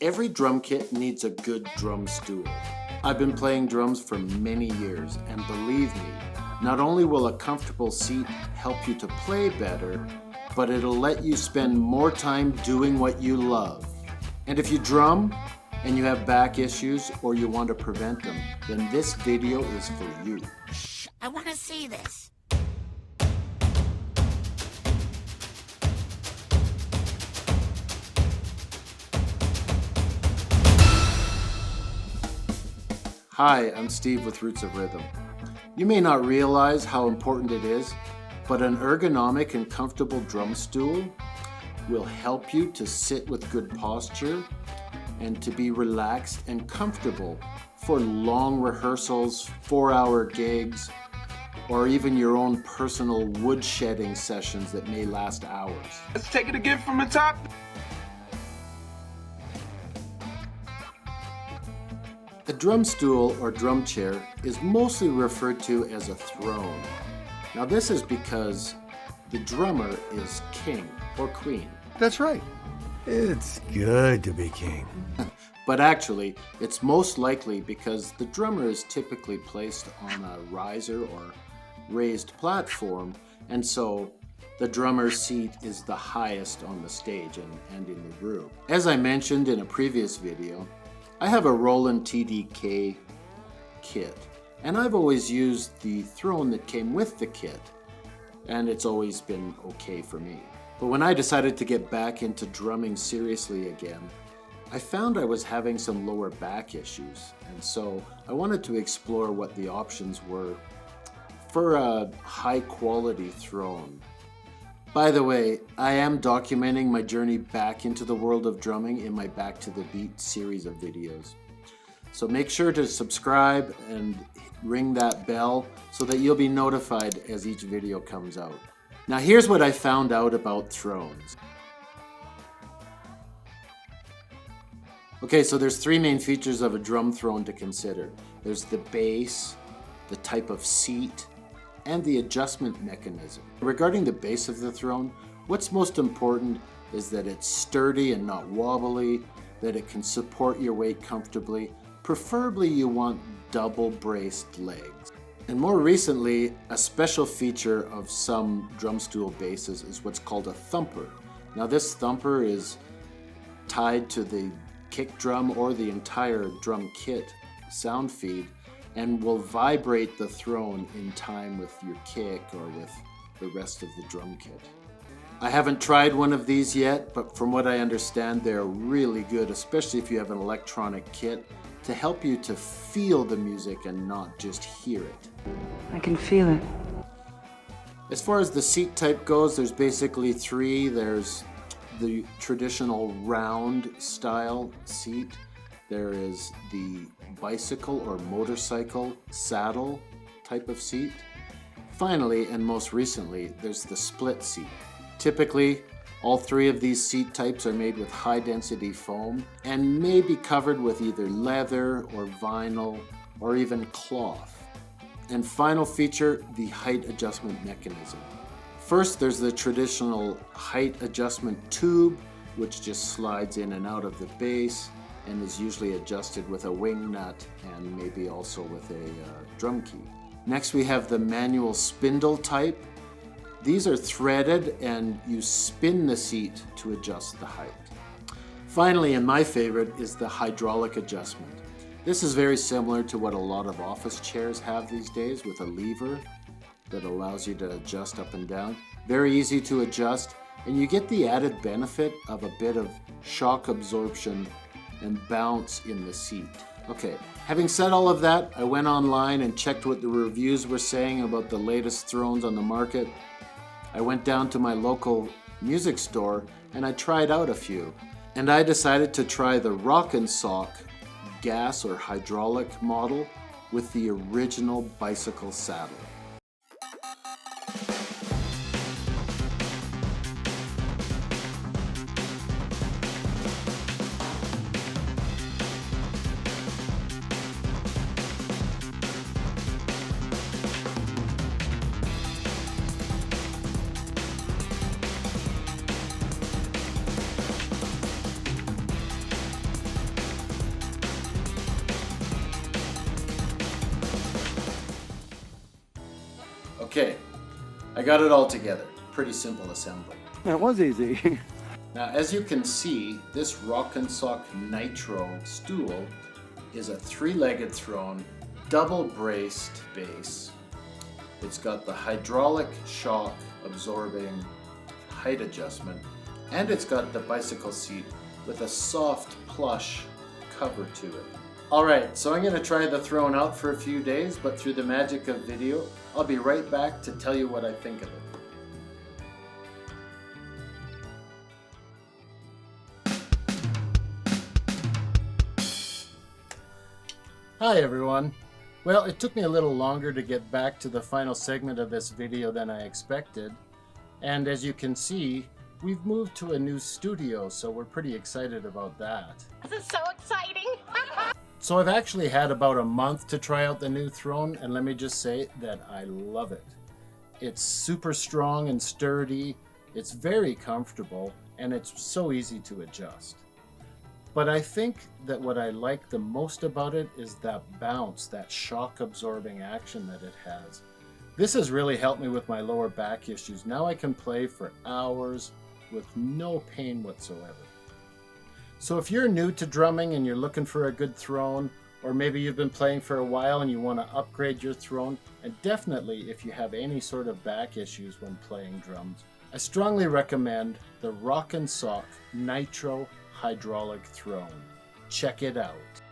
Every drum kit needs a good drum stool. I've been playing drums for many years, and believe me, not only will a comfortable seat help you to play better, but it'll let you spend more time doing what you love. And if you drum and you have back issues or you want to prevent them, then this video is for you. Shh, I want to see this. Hi, I'm Steve with Roots of Rhythm. You may not realize how important it is, but an ergonomic and comfortable drum stool will help you to sit with good posture and to be relaxed and comfortable for long rehearsals, 4-hour gigs, or even your own personal woodshedding sessions that may last hours. Let's take it again from the top. A drum stool or drum chair is mostly referred to as a throne. Now this is because the drummer is king or queen. That's right. It's good to be king. But actually, it's most likely because the drummer is typically placed on a riser or raised platform, and so the drummer's seat is the highest on the stage and in the room. As I mentioned in a previous video, I have a Roland TD-20K kit, and I've always used the throne that came with the kit, and it's always been okay for me. But when I decided to get back into drumming seriously again, I found I was having some lower back issues, and so I wanted to explore what the options were for a high quality throne. By the way, I am documenting my journey back into the world of drumming in my Back to the Beat series of videos. So make sure to subscribe and ring that bell so that you'll be notified as each video comes out. Now here's what I found out about thrones. Okay, so there's 3 main features of a drum throne to consider. There's the base, the type of seat, and the adjustment mechanism. Regarding the base of the throne, what's most important is that it's sturdy and not wobbly, that it can support your weight comfortably. Preferably you want double braced legs. And more recently, a special feature of some drum stool bases is what's called a thumper. Now this thumper is tied to the kick drum or the entire drum kit sound feed and will vibrate the throne in time with your kick or with the rest of the drum kit. I haven't tried one of these yet, but from what I understand, they're really good, especially if you have an electronic kit, to help you to feel the music and not just hear it. I can feel it. As far as the seat type goes, there's basically 3. There's the traditional round style seat. There is the bicycle or motorcycle saddle type of seat. Finally, and most recently, there's the split seat. Typically, all 3 of these seat types are made with high density foam and may be covered with either leather or vinyl or even cloth. And final feature, the height adjustment mechanism. First, there's the traditional height adjustment tube, which just slides in and out of the base and is usually adjusted with a wing nut and maybe also with a drum key. Next we have the manual spindle type. These are threaded and you spin the seat to adjust the height. Finally, and my favorite, is the hydraulic adjustment. This is very similar to what a lot of office chairs have these days, with a lever that allows you to adjust up and down. Very easy to adjust, and you get the added benefit of a bit of shock absorption and bounce in the seat. Okay, having said all of that, I went online and checked what the reviews were saying about the latest thrones on the market. I went down to my local music store and I tried out a few. And I decided to try the Rock & Soc gas or hydraulic model with the original bicycle saddle. Okay, I got it all together. Pretty simple assembly. That was easy. Now, as you can see, this Soc Nitro stool is a three-legged throne, double-braced base. It's got the hydraulic shock absorbing height adjustment, and it's got the bicycle seat with a soft plush cover to it. Alright, so I'm going to try the throne out for a few days, but through the magic of video, I'll be right back to tell you what I think of it. Hi everyone. Well, it took me a little longer to get back to the final segment of this video than I expected. And as you can see, we've moved to a new studio, so we're pretty excited about that. This is so exciting. So I've actually had about a month to try out the new throne, and let me just say that I love it. It's super strong and sturdy, it's very comfortable, and it's so easy to adjust. But I think that what I like the most about it is that bounce, that shock absorbing action that it has. This has really helped me with my lower back issues. Now I can play for hours with no pain whatsoever. So if you're new to drumming and you're looking for a good throne, or maybe you've been playing for a while and you want to upgrade your throne, and definitely if you have any sort of back issues when playing drums, I strongly recommend the Soc Nitro hydraulic throne. Check it out.